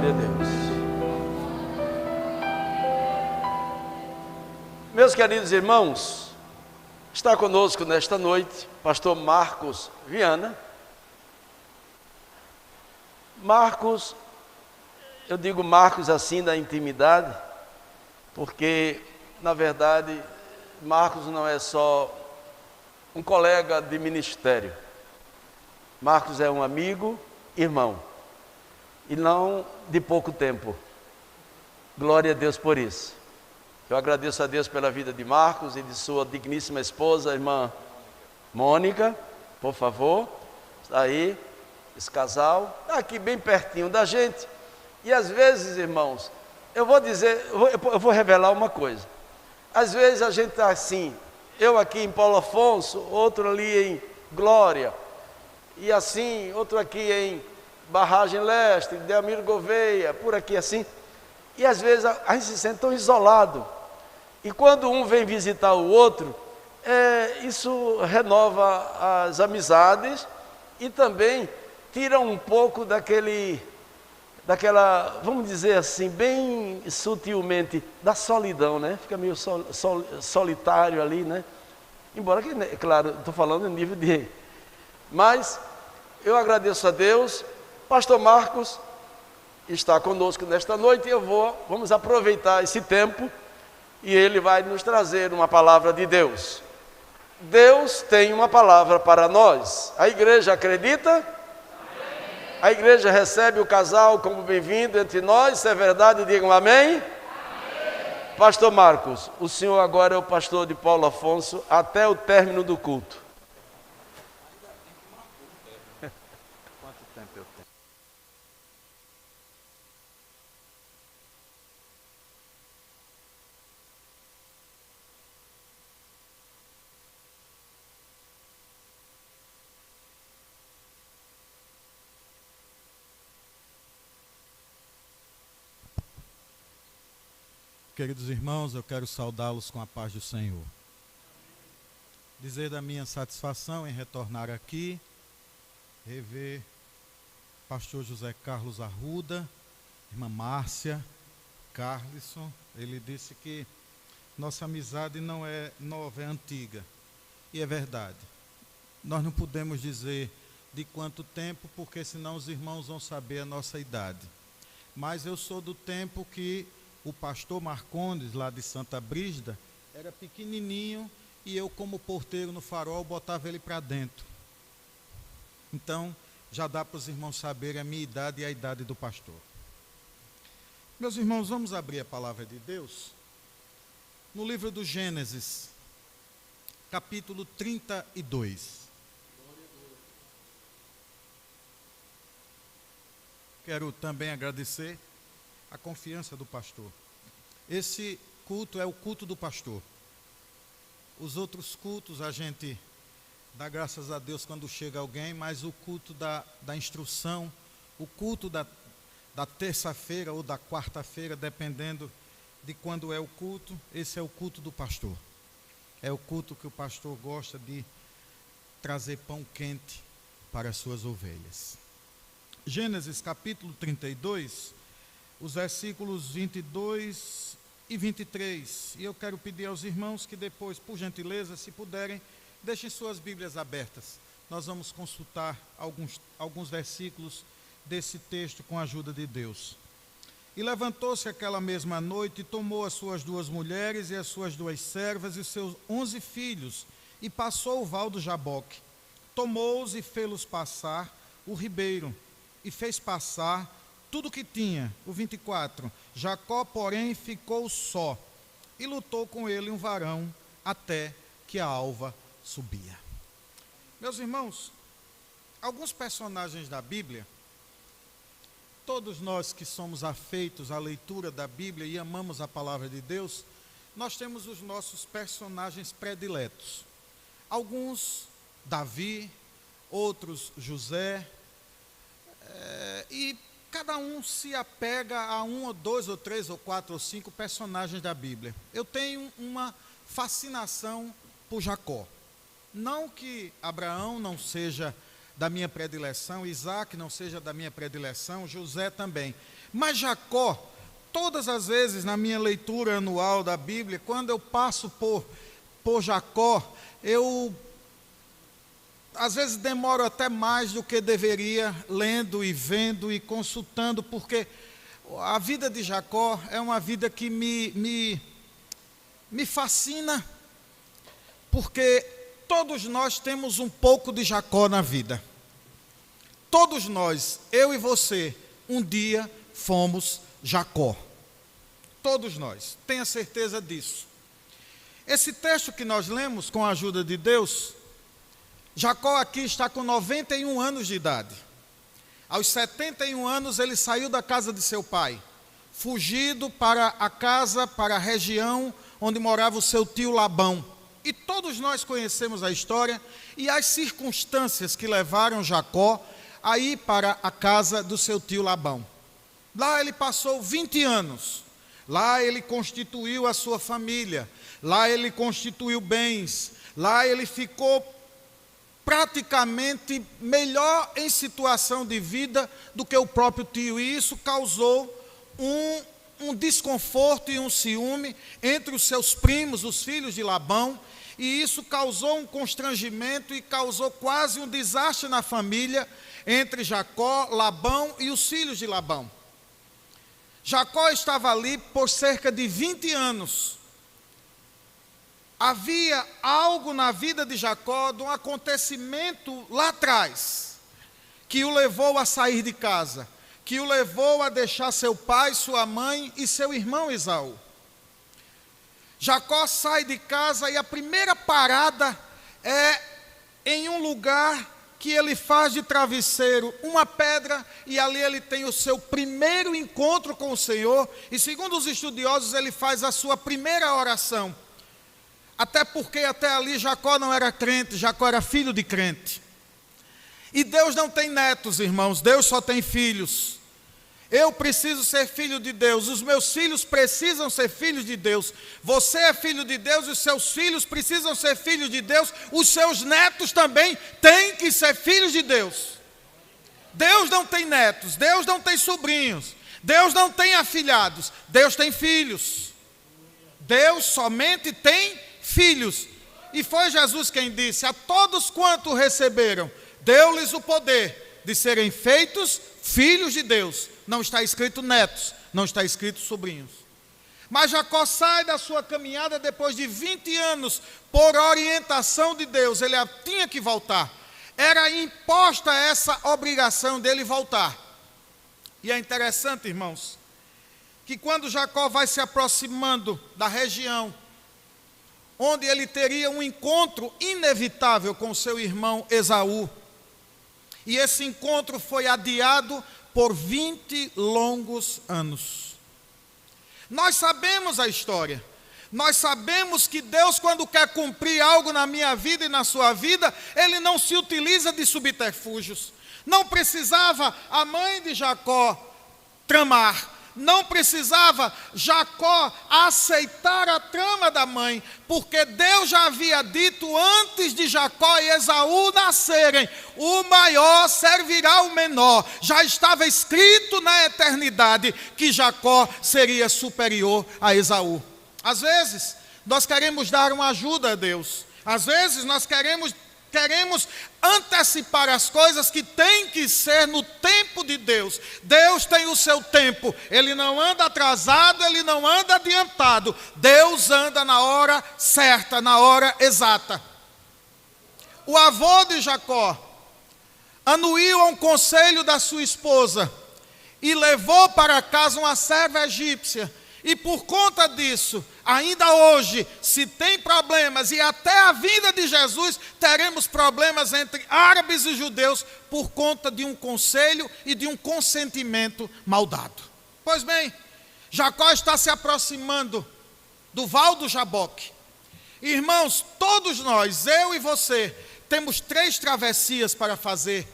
Glória a Deus. Meus queridos irmãos, está conosco nesta noite pastor Marcos Viana. Marcos, eu digo Marcos assim da intimidade, porque na verdade Marcos não é só um colega de ministério. Marcos é um amigo, irmão, e não de pouco tempo. Glória a Deus por isso. Eu agradeço a Deus pela vida de Marcos e de sua digníssima esposa, a irmã Mônica, por favor. Está aí, esse casal, está aqui bem pertinho da gente. E às vezes, irmãos, eu vou revelar uma coisa. Às vezes a gente está assim, eu aqui em Paulo Afonso, outro ali em Glória, e assim, outro aqui em Barragem Leste, Delmiro Gouveia, por aqui assim. E às vezes a gente se sente tão isolado. E quando um vem visitar o outro, isso renova as amizades e também tira um pouco daquela, vamos dizer assim, bem sutilmente, da solidão, né? Fica meio solitário ali, né? Embora que, claro, estou falando em nível de... Mas eu agradeço a Deus. Pastor Marcos está conosco nesta noite e vamos aproveitar esse tempo e ele vai nos trazer uma palavra de Deus. Deus tem uma palavra para nós. A igreja acredita? Amém. A igreja recebe o casal como bem-vindo entre nós. Se é verdade, digam amém. Amém. Pastor Marcos, o senhor agora é o pastor de Paulo Afonso até o término do culto. Quanto tempo eu tenho? Queridos irmãos, eu quero saudá-los com a paz do Senhor. Dizer da minha satisfação em retornar aqui, rever pastor José Carlos Arruda, irmã Márcia, Carlisson. Ele disse que nossa amizade não é nova, é antiga. E é verdade. Nós não podemos dizer de quanto tempo, porque senão os irmãos vão saber a nossa idade. Mas eu sou do tempo que o pastor Marcondes, lá de Santa Brígida, era pequenininho e eu, como porteiro no farol, botava ele para dentro. Então, já dá para os irmãos saberem a minha idade e a idade do pastor. Meus irmãos, vamos abrir a palavra de Deus no livro do Gênesis, capítulo 32. Quero também agradecer a confiança do pastor. Esse culto é o culto do pastor. Os outros cultos a gente dá graças a Deus quando chega alguém, mas o culto da instrução, o culto da terça-feira ou da quarta-feira, dependendo de quando é o culto, esse é o culto do pastor. É o culto que o pastor gosta de trazer pão quente para as suas ovelhas. Gênesis capítulo 32, os versículos 22 e 23. E eu quero pedir aos irmãos que depois, por gentileza, se puderem, deixem suas Bíblias abertas. Nós vamos consultar alguns versículos desse texto com a ajuda de Deus. E levantou-se aquela mesma noite e tomou as suas 2 mulheres e as suas 2 servas e os seus 11 filhos e passou o val do Jaboque. Tomou-os e fê-los passar o ribeiro e fez passar tudo o que tinha. O 24. Jacó, porém, ficou só e lutou com ele um varão até que a alva subia. Meus irmãos, alguns personagens da Bíblia, todos nós que somos afeitos à leitura da Bíblia e amamos a palavra de Deus, nós temos os nossos personagens prediletos. Alguns, Davi, outros, José, e cada um se apega a 1 ou 2 ou 3 ou 4 ou 5 personagens da Bíblia. Eu tenho uma fascinação por Jacó. Não que Abraão não seja da minha predileção, Isaac não seja da minha predileção, José também. Mas Jacó, todas as vezes na minha leitura anual da Bíblia, quando eu passo por Jacó, eu às vezes demoro até mais do que deveria, lendo e vendo e consultando, porque a vida de Jacó é uma vida que me fascina, porque todos nós temos um pouco de Jacó na vida. Todos nós, eu e você, um dia fomos Jacó. Todos nós, tenha certeza disso. Esse texto que nós lemos com a ajuda de Deus, Jacó aqui está com 91 anos de idade. Aos 71 anos ele saiu da casa de seu pai, fugido para a região onde morava o seu tio Labão. E todos nós conhecemos a história e as circunstâncias que levaram Jacó a ir para a casa do seu tio Labão. Lá ele passou 20 anos, lá ele constituiu a sua família, lá ele constituiu bens, lá ele ficou praticamente melhor em situação de vida do que o próprio tio, e isso causou um desconforto e um ciúme entre os seus primos, os filhos de Labão, e isso causou um constrangimento e causou quase um desastre na família entre Jacó, Labão e os filhos de Labão. Jacó estava ali por cerca de 20 anos. Havia algo na vida de Jacó, de um acontecimento lá atrás, que o levou a sair de casa, que o levou a deixar seu pai, sua mãe e seu irmão Esaú. Jacó sai de casa e a primeira parada é em um lugar que ele faz de travesseiro uma pedra, e ali ele tem o seu primeiro encontro com o Senhor, e segundo os estudiosos ele faz a sua primeira oração. Até porque até ali Jacó não era crente, Jacó era filho de crente. E Deus não tem netos, irmãos, Deus só tem filhos. Eu preciso ser filho de Deus, os meus filhos precisam ser filhos de Deus. Você é filho de Deus, os seus filhos precisam ser filhos de Deus, os seus netos também têm que ser filhos de Deus. Deus não tem netos, Deus não tem sobrinhos, Deus não tem afilhados, Deus tem filhos. Deus somente tem filhos. E foi Jesus quem disse: a todos quanto receberam, deu-lhes o poder de serem feitos filhos de Deus. Não está escrito netos, não está escrito sobrinhos. Mas Jacó sai da sua caminhada depois de 20 anos, por orientação de Deus, ele tinha que voltar. Era imposta essa obrigação dele voltar. E é interessante, irmãos, que quando Jacó vai se aproximando da região onde ele teria um encontro inevitável com seu irmão Esaú, e esse encontro foi adiado por 20 longos anos. Nós sabemos a história. Nós sabemos que Deus, quando quer cumprir algo na minha vida e na sua vida, Ele não se utiliza de subterfúgios. Não precisava a mãe de Jacó tramar. Não precisava Jacó aceitar a trama da mãe, porque Deus já havia dito antes de Jacó e Esaú nascerem: o maior servirá ao menor. Já estava escrito na eternidade que Jacó seria superior a Esaú. Às vezes nós queremos dar uma ajuda a Deus, às vezes nós queremos antecipar as coisas que têm que ser no tempo de Deus. Deus tem o seu tempo, Ele não anda atrasado, Ele não anda adiantado. Deus anda na hora certa, na hora exata. O avô de Jacó anuiu a um conselho da sua esposa e levou para casa uma serva egípcia. E por conta disso, ainda hoje, se tem problemas, e até a vinda de Jesus, teremos problemas entre árabes e judeus, por conta de um conselho e de um consentimento mal dado. Pois bem, Jacó está se aproximando do Val do Jaboque. Irmãos, todos nós, eu e você, temos 3 travessias para fazer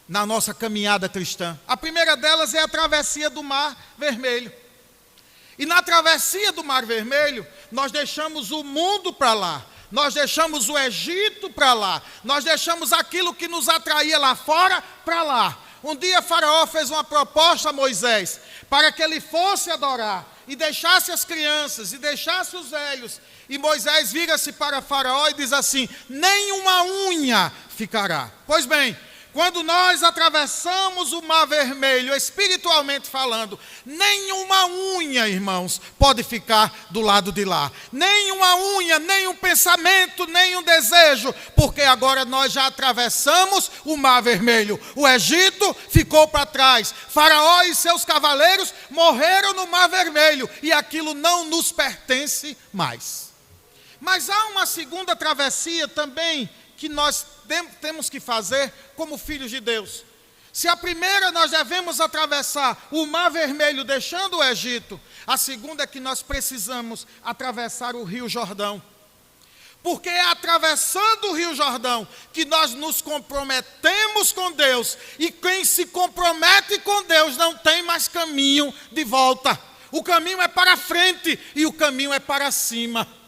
na nossa caminhada cristã. A primeira delas é a travessia do Mar Vermelho. E na travessia do Mar Vermelho, nós deixamos o mundo para lá. Nós deixamos o Egito para lá. Nós deixamos aquilo que nos atraía lá fora para lá. Um dia Faraó fez uma proposta a Moisés para que ele fosse adorar e deixasse as crianças e deixasse os velhos. E Moisés vira-se para Faraó e diz assim: nenhuma unha ficará. Pois bem, quando nós atravessamos o Mar Vermelho, espiritualmente falando, nenhuma unha, irmãos, pode ficar do lado de lá. Nenhuma unha, nenhum pensamento, nenhum desejo, porque agora nós já atravessamos o Mar Vermelho. O Egito ficou para trás. Faraó e seus cavaleiros morreram no Mar Vermelho e aquilo não nos pertence mais. Mas há uma segunda travessia também que nós temos que fazer como filhos de Deus. Se a primeira nós devemos atravessar o Mar Vermelho deixando o Egito, a segunda é que nós precisamos atravessar o Rio Jordão. Porque é atravessando o Rio Jordão que nós nos comprometemos com Deus. E quem se compromete com Deus não tem mais caminho de volta. O caminho é para frente e o caminho é para cima.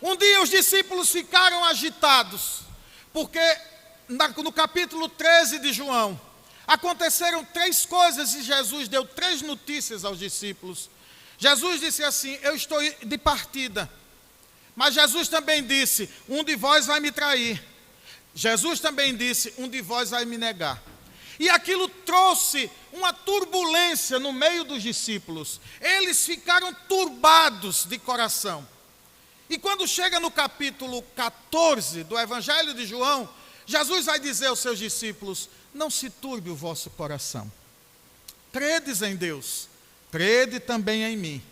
Um dia os discípulos ficaram agitados, porque no capítulo 13 de João, aconteceram 3 coisas e Jesus deu 3 notícias aos discípulos. Jesus disse assim: eu estou de partida. Mas Jesus também disse: um de vós vai me trair. Jesus também disse: um de vós vai me negar. E aquilo trouxe uma turbulência no meio dos discípulos. Eles ficaram turbados de coração. E quando chega no capítulo 14 do Evangelho de João, Jesus vai dizer aos seus discípulos: não se turbe o vosso coração. Credes em Deus, crede também em mim.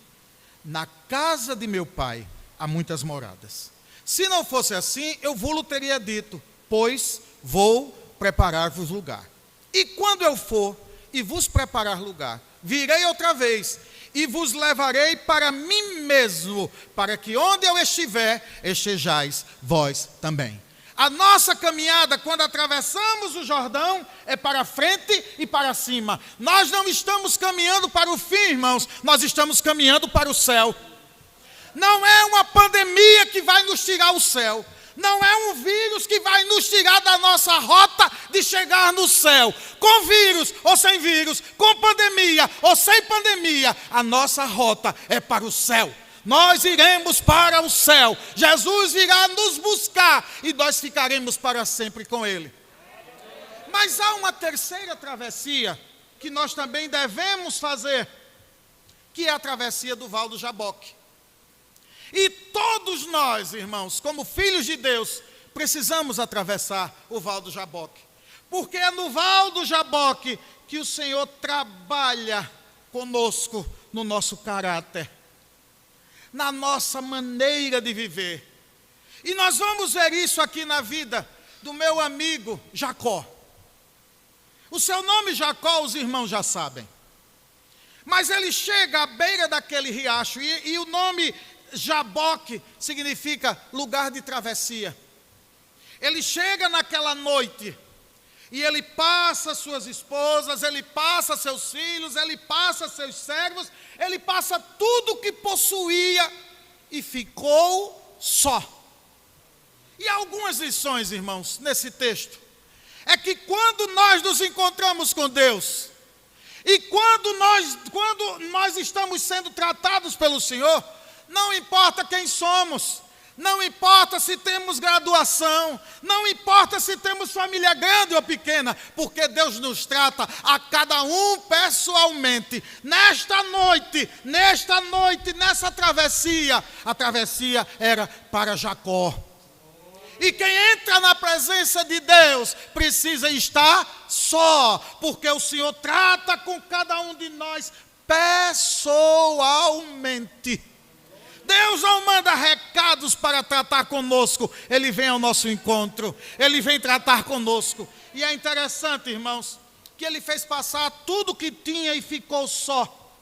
Na casa de meu Pai há muitas moradas. Se não fosse assim, eu vou-lo teria dito, pois vou preparar-vos lugar. E quando eu for e vos preparar lugar, virei outra vez e vos levarei para mim mesmo, para que onde eu estiver, estejais vós também. A nossa caminhada, quando atravessamos o Jordão, é para frente e para cima. Nós não estamos caminhando para o fim, irmãos, nós estamos caminhando para o céu. Não é uma pandemia que vai nos tirar o céu. Não é um vírus que vai nos tirar da nossa rota de chegar no céu. Com vírus ou sem vírus, com pandemia ou sem pandemia, a nossa rota é para o céu. Nós iremos para o céu. Jesus irá nos buscar e nós ficaremos para sempre com Ele. Mas há uma terceira travessia que nós também devemos fazer, que é a travessia do Val do Jaboque. E todos nós, irmãos, como filhos de Deus, precisamos atravessar o Val do Jaboque. Porque é no Val do Jaboque que o Senhor trabalha conosco no nosso caráter, na nossa maneira de viver. E nós vamos ver isso aqui na vida do meu amigo Jacó. O seu nome Jacó, os irmãos já sabem. Mas ele chega à beira daquele riacho e o nome Jaboque significa lugar de travessia. Ele chega naquela noite e ele passa suas esposas, ele passa seus filhos, ele passa seus servos, ele passa tudo o que possuía e ficou só. E algumas lições, irmãos, nesse texto, é que quando nós nos encontramos com Deus, e quando nós estamos sendo tratados pelo Senhor, não importa quem somos, não importa se temos graduação, não importa se temos família grande ou pequena, porque Deus nos trata a cada um pessoalmente. Nesta noite, nessa travessia, a travessia era para Jacó. E quem entra na presença de Deus precisa estar só, porque o Senhor trata com cada um de nós pessoalmente. Deus não manda recados para tratar conosco, Ele vem ao nosso encontro, Ele vem tratar conosco. E é interessante, irmãos, que Ele fez passar tudo que tinha e ficou só.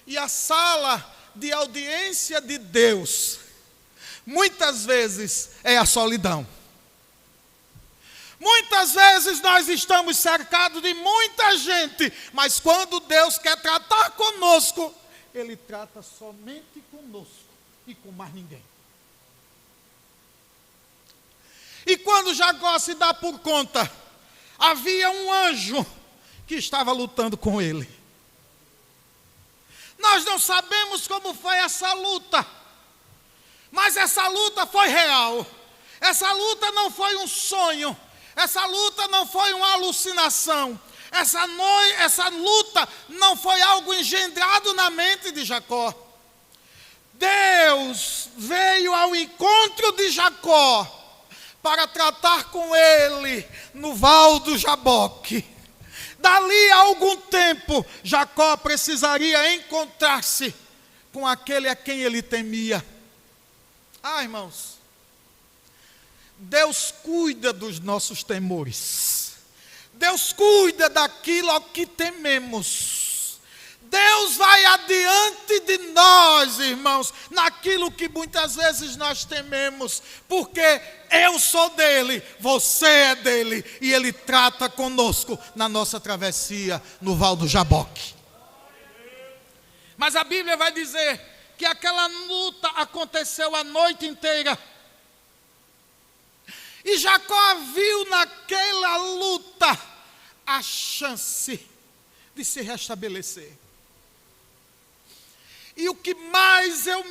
E a sala de audiência de Deus, muitas vezes, é a solidão. Muitas vezes nós estamos cercados de muita gente, mas quando Deus quer tratar conosco, Ele trata somente conosco. e com mais ninguém. E quando Jacó se dá por conta, havia um anjo que estava lutando com ele. Nós não sabemos como foi essa luta, mas essa luta foi real. Essa luta não foi um sonho, essa luta não foi uma alucinação, essa luta não foi algo engendrado na mente de Jacó. Deus veio ao encontro de Jacó para tratar com ele no Val do Jaboque. Dali a algum tempo, Jacó precisaria encontrar-se com aquele a quem ele temia. Irmãos, Deus cuida dos nossos temores. Deus cuida daquilo ao que tememos. Deus vai adiante de nós, irmãos, naquilo que muitas vezes nós tememos, porque eu sou dele, você é dele, e ele trata conosco na nossa travessia no Val do Jaboque. Mas a Bíblia vai dizer que aquela luta aconteceu a noite inteira. E Jacó viu naquela luta a chance de se restabelecer. E o que mais eu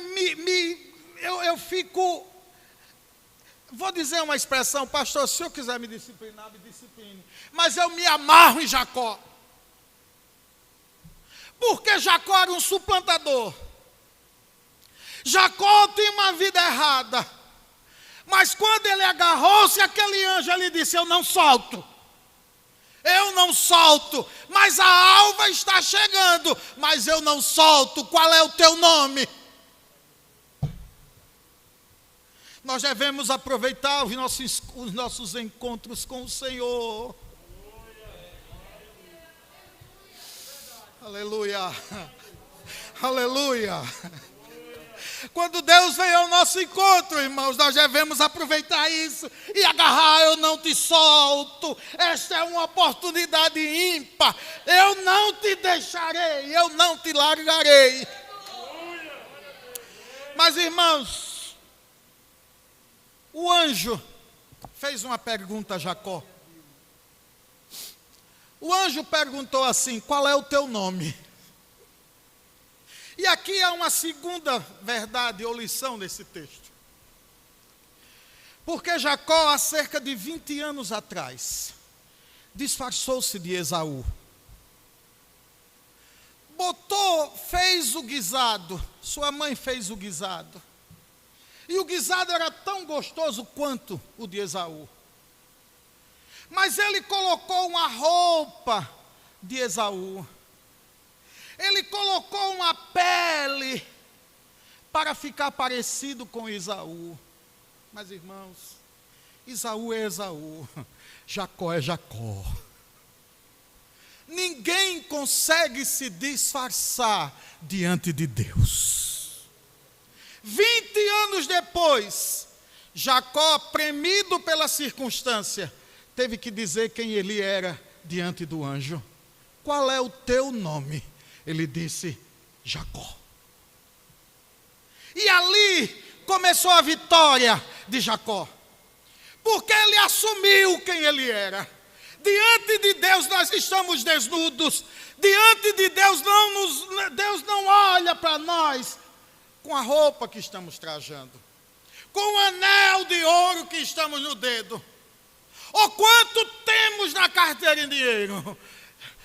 fico, vou dizer uma expressão, pastor, se eu quiser me disciplinar, me discipline, mas eu me amarro em Jacó. Porque Jacó era um suplantador. Jacó tinha uma vida errada. Mas quando ele agarrou-se aquele anjo, ele disse: eu não solto. Eu não solto, mas a alva está chegando, mas eu não solto. Qual é o teu nome? Nós devemos aproveitar os nossos encontros com o Senhor. Aleluia. Aleluia. Quando Deus vem ao nosso encontro, irmãos, nós devemos aproveitar isso e agarrar. Eu não te solto, esta é uma oportunidade ímpar, eu não te deixarei, eu não te largarei. Mas, irmãos, o anjo fez uma pergunta a Jacó. O anjo perguntou assim: qual é o teu nome? E aqui há uma segunda verdade ou lição nesse texto. Porque Jacó, há cerca de 20 anos atrás, disfarçou-se de Esaú. Fez o guisado, sua mãe fez o guisado. E o guisado era tão gostoso quanto o de Esaú. Mas ele colocou uma roupa de Esaú. Ele colocou uma pele para ficar parecido com Esaú. Mas, irmãos, Esaú é Esaú, Jacó é Jacó. Ninguém consegue se disfarçar diante de Deus. 20 anos depois, Jacó, premido pela circunstância, teve que dizer quem ele era diante do anjo. Qual é o teu nome? Ele disse: Jacó. E ali começou a vitória de Jacó, porque ele assumiu quem ele era. Diante de Deus nós estamos desnudos. Diante de Deus Deus não olha para nós com a roupa que estamos trajando, com o anel de ouro que estamos no dedo, ou quanto temos na carteira em dinheiro.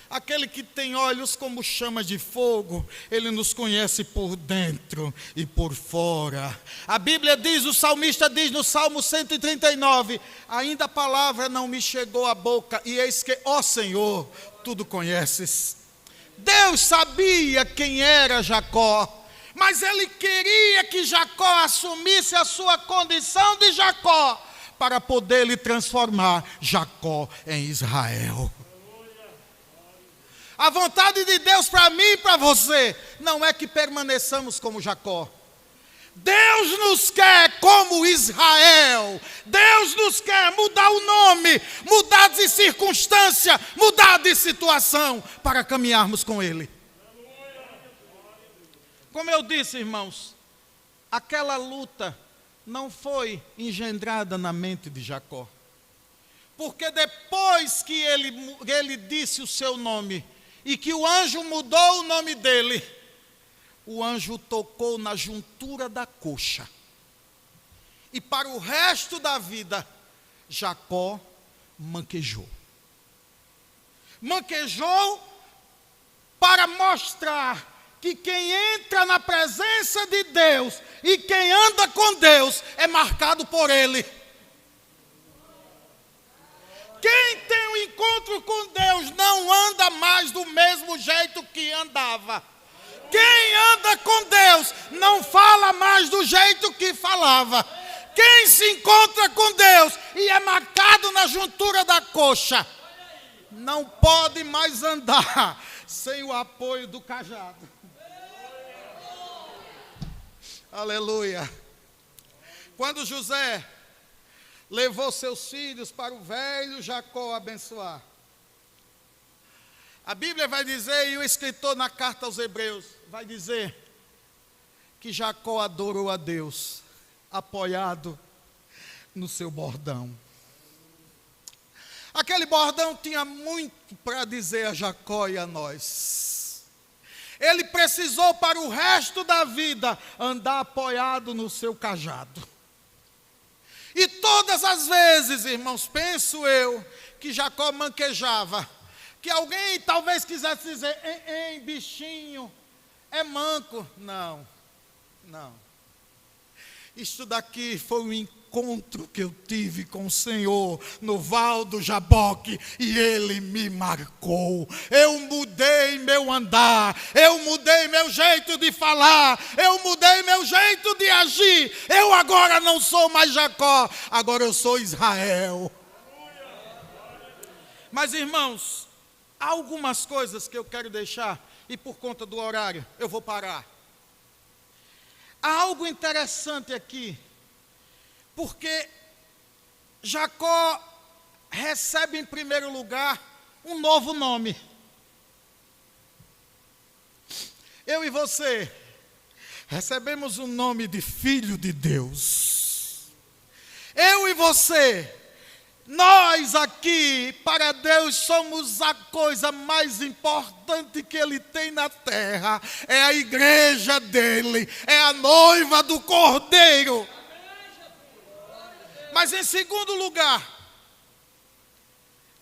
Aquele que tem olhos como chamas de fogo, ele nos conhece por dentro e por fora. A Bíblia diz, o salmista diz no Salmo 139, ainda a palavra não me chegou à boca, e eis que, ó Senhor, tudo conheces. Deus sabia quem era Jacó, mas ele queria que Jacó assumisse a sua condição de Jacó, para poder lhe transformar Jacó em Israel. A vontade de Deus para mim e para você não é que permaneçamos como Jacó. Deus nos quer como Israel. Deus nos quer mudar o nome, mudar de circunstância, mudar de situação para caminharmos com Ele. Como eu disse, irmãos, aquela luta não foi engendrada na mente de Jacó. Porque depois que ele disse o seu nome, e que o anjo mudou o nome dele, o anjo tocou na juntura da coxa. E para o resto da vida, Jacó manquejou. Manquejou para mostrar que quem entra na presença de Deus e quem anda com Deus é marcado por Ele. Quem tem um encontro com Deus não anda mais do mesmo jeito que andava. Quem anda com Deus não fala mais do jeito que falava. Quem se encontra com Deus e é marcado na juntura da coxa, não pode mais andar sem o apoio do cajado. Aleluia. Quando José levou seus filhos para o velho Jacó abençoar, a Bíblia vai dizer, e o escritor na carta aos Hebreus vai dizer, que Jacó adorou a Deus, apoiado no seu bordão. Aquele bordão tinha muito para dizer a Jacó e a nós. Ele precisou para o resto da vida andar apoiado no seu cajado. E todas as vezes, irmãos, penso eu, que Jacó manquejava, que alguém talvez quisesse dizer, ei, bichinho, é manco. Não. Isto daqui foi um encontro que eu tive com o Senhor no Val do Jaboque e Ele me marcou. Eu mudei meu andar, eu mudei meu jeito de falar, eu mudei meu jeito de agir. Eu agora não sou mais Jacó, agora eu sou Israel. Mas, irmãos, há algumas coisas que eu quero deixar e por conta do horário eu vou parar. Há algo interessante aqui, porque Jacó recebe em primeiro lugar um novo nome. Eu e você recebemos o nome de filho de Deus. Eu e você, nós aqui, para Deus, somos a coisa mais importante que Ele tem na terra. É a igreja dEle, é a noiva do Cordeiro. Mas em segundo lugar,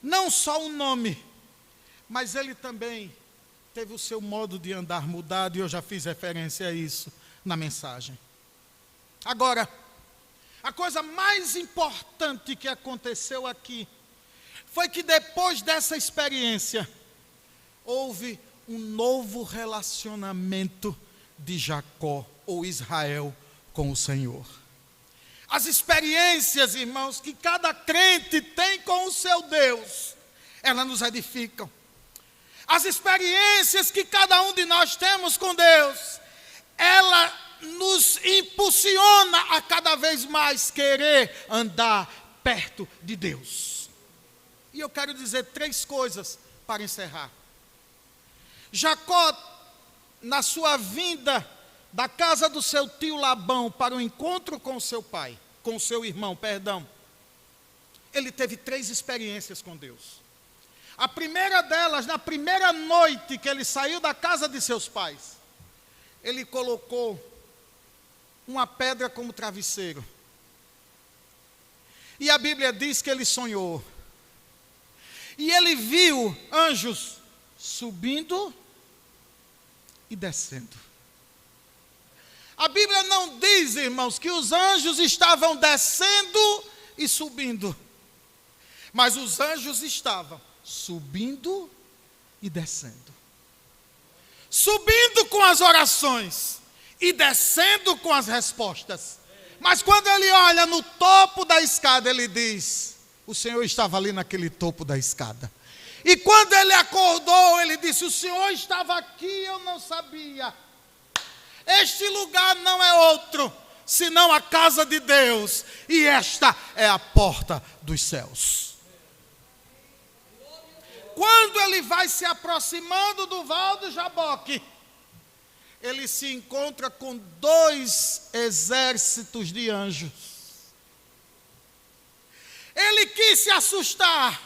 não só o nome, mas ele também teve o seu modo de andar mudado, e eu já fiz referência a isso na mensagem. Agora, a coisa mais importante que aconteceu aqui foi que depois dessa experiência, houve um novo relacionamento de Jacó, ou Israel, com o Senhor. As experiências, irmãos, que cada crente tem com o seu Deus, elas nos edificam. As experiências que cada um de nós temos com Deus, ela nos impulsiona a cada vez mais querer andar perto de Deus. E eu quero dizer 3 coisas para encerrar. Jacó, na sua vinda da casa do seu tio Labão para o encontro com seu pai, com seu irmão, perdão, ele teve 3 experiências com Deus. A primeira delas, na primeira noite que ele saiu da casa de seus pais, ele colocou uma pedra como travesseiro. E a Bíblia diz que ele sonhou. E ele viu anjos subindo e descendo. A Bíblia não diz, irmãos, que os anjos estavam descendo e subindo. Mas os anjos estavam subindo e descendo. Subindo com as orações e descendo com as respostas. Mas quando ele olha no topo da escada, ele diz, o Senhor estava ali naquele topo da escada. E quando ele acordou, ele disse, o Senhor estava aqui, eu não sabia. Este lugar não é outro, senão a casa de Deus. E esta é a porta dos céus. Quando ele vai se aproximando do Val do Jaboque, ele se encontra com 2 exércitos de anjos. Ele quis se assustar,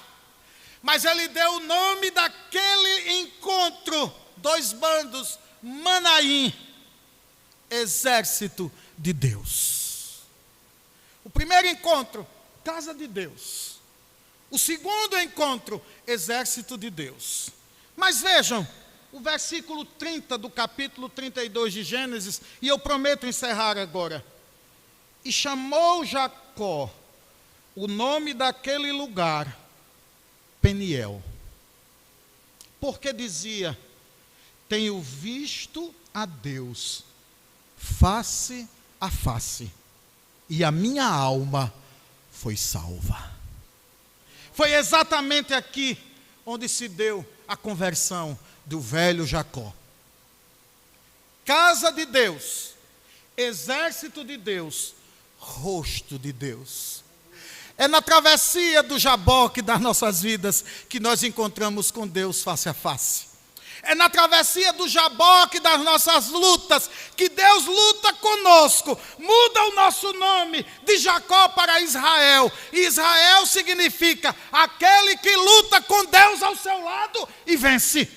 mas ele deu o nome daquele encontro, 2 bandos, Manaim, exército de Deus. O primeiro encontro, casa de Deus. O segundo encontro, exército de Deus. Mas vejam, o versículo 30 do capítulo 32 de Gênesis, e eu prometo encerrar agora. E chamou Jacó o nome daquele lugar, Peniel, porque dizia: tenho visto a Deus face a face, e a minha alma foi salva. Foi exatamente aqui onde se deu a conversão do velho Jacó. Casa de Deus, exército de Deus, rosto de Deus. É na travessia do Jaboque das nossas vidas que nós encontramos com Deus face a face. É na travessia do Jaboque das nossas lutas que Deus luta conosco. Muda o nosso nome de Jacó para Israel. E Israel significa aquele que luta com Deus ao seu lado e vence.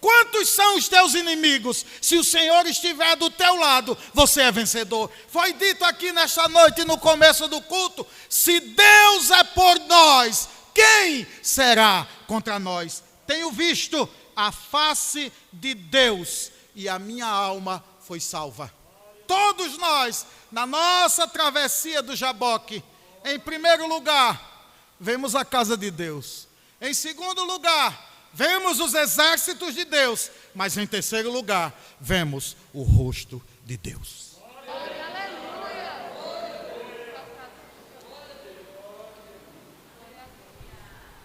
Quantos são os teus inimigos? Se o Senhor estiver do teu lado, você é vencedor. Foi dito aqui nesta noite, no começo do culto: se Deus é por nós, quem será contra nós? Tenho visto a face de Deus e a minha alma foi salva. Todos nós, na nossa travessia do Jaboque, em primeiro lugar, vemos a casa de Deus. Em segundo lugar, vemos os exércitos de Deus. Mas em terceiro lugar, vemos o rosto de Deus.